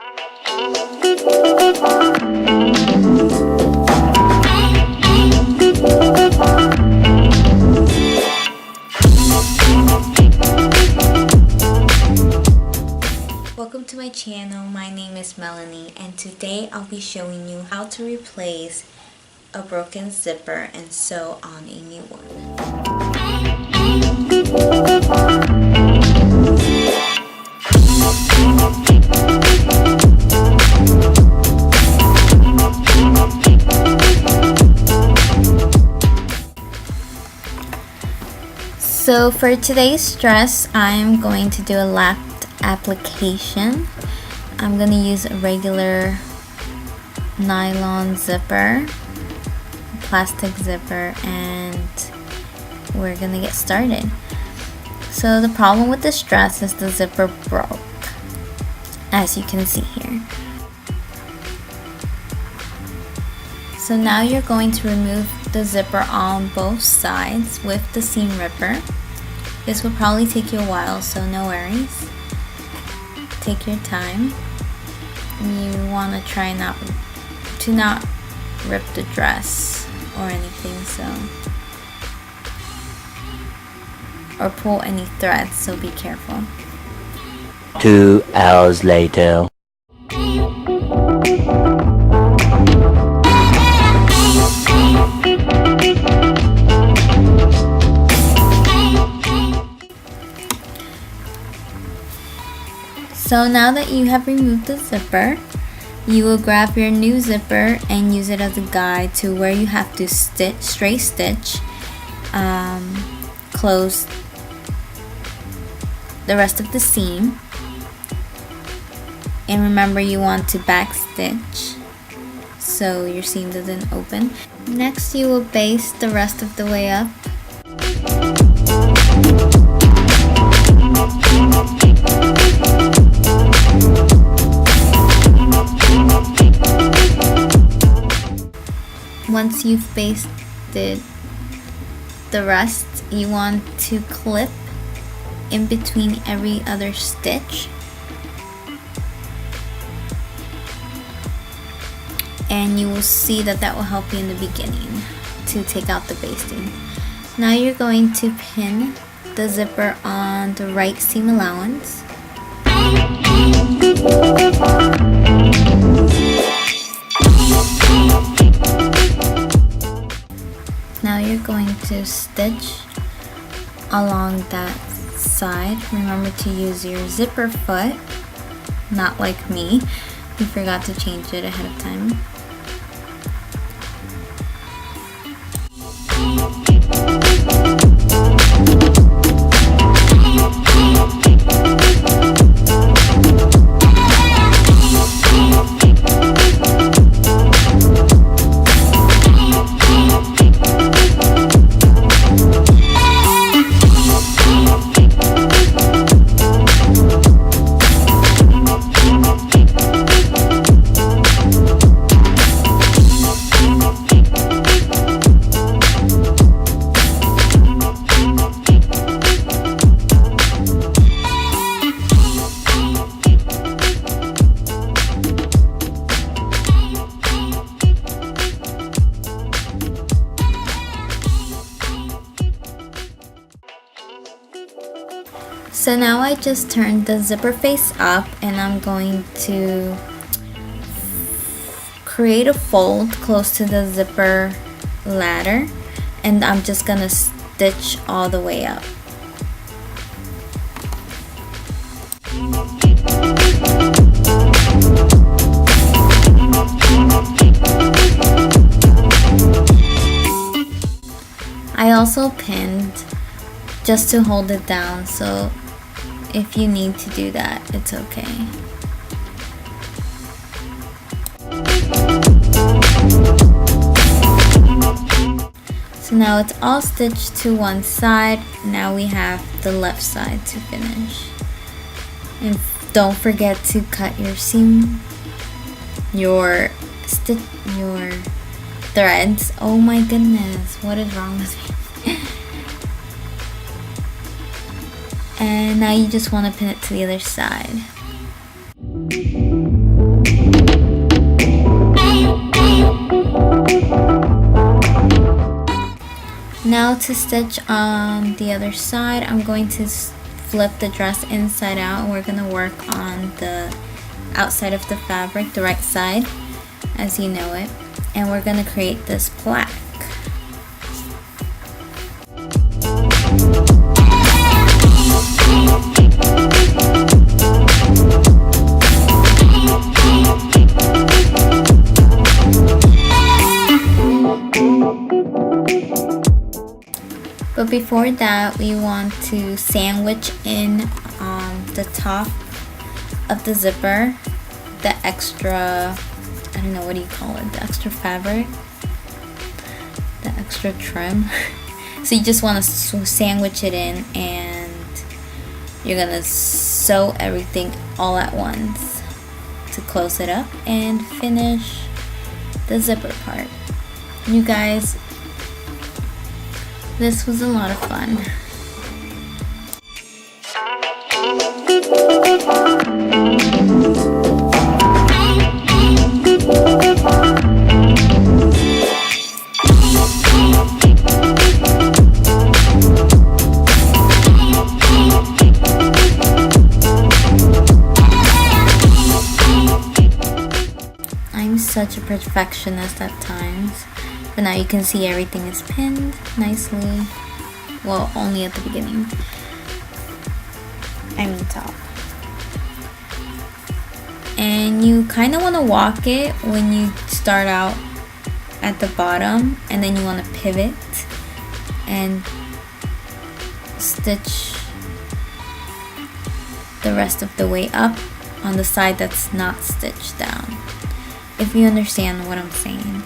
Welcome to my channel. My name is Melanie, and today I'll be showing you how to replace a broken zipper and sew on a new one. So for today's dress, I'm going to do a lapped application. I'm going to use a regular nylon zipper, plastic zipper, and we're going to get started. So the problem with this dress is the zipper broke, as you can see here. So now you're going to remove the zipper on both sides with the seam ripper. This will probably take you a while, so no worries. Take your time. You want to try not rip the dress or anything, or pull any threads, so be careful. 2 hours later. So now that you have removed the zipper, you will grab your new zipper and use it as a guide to where you have to straight stitch, close the rest of the seam, and remember you want to back stitch so your seam doesn't open. Next, you will baste the rest of the way up. Once you've basted the rest, you want to clip in between every other stitch, and you will see that will help you in the beginning to take out the basting. Now you're going to pin the zipper on the right seam allowance. Now you're going to stitch along that side. Remember to use your zipper foot, not like me. You forgot to change it ahead of time. So now I just turned the zipper face up, and I'm going to create a fold close to the zipper ladder, and I'm just gonna stitch all the way up. I also pinned just to hold it down, so if you need to do that, it's okay. So now it's all stitched to one side. Now we have the left side to finish. And don't forget to cut your seam, your threads. Oh my goodness, what is wrong with me? And now you just want to pin it to the other side. Now to stitch on the other side, I'm going to flip the dress inside out, and we're going to work on the outside of the fabric, the right side, as you know it, and we're going to create this plaque. But before that, we want to sandwich in the top of the zipper the extra, I don't know, what do you call it, the extra fabric, the extra trim. So you just want to sandwich it in, and you're gonna sew everything all at once to close it up and finish the zipper part. You guys, this was a lot of fun. I'm such a perfectionist at times. But now you can see everything is pinned nicely. Well, only at the beginning. I mean top. And you kind of want to walk it when you start out at the bottom, and then you want to pivot and stitch the rest of the way up on the side that's not stitched down. If you understand what I'm saying.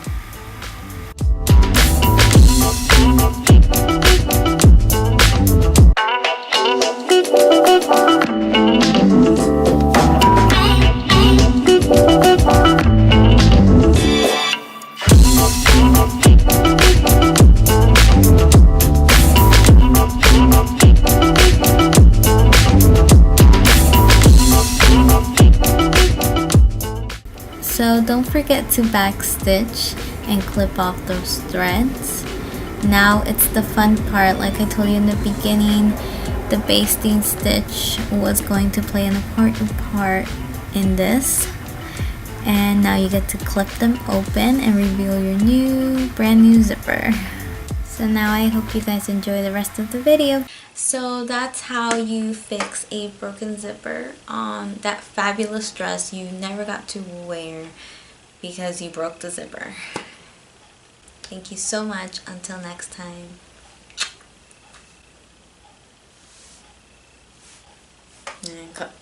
So don't forget to backstitch and clip off those threads. Now it's the fun part. Like I told you in the beginning, the basting stitch was going to play an important part in this. And now you get to clip them open and reveal your brand new zipper. So now I hope you guys enjoy the rest of the video. So that's how you fix a broken zipper on that fabulous dress you never got to wear because you broke the zipper. Thank you so much. Until next time. And cut.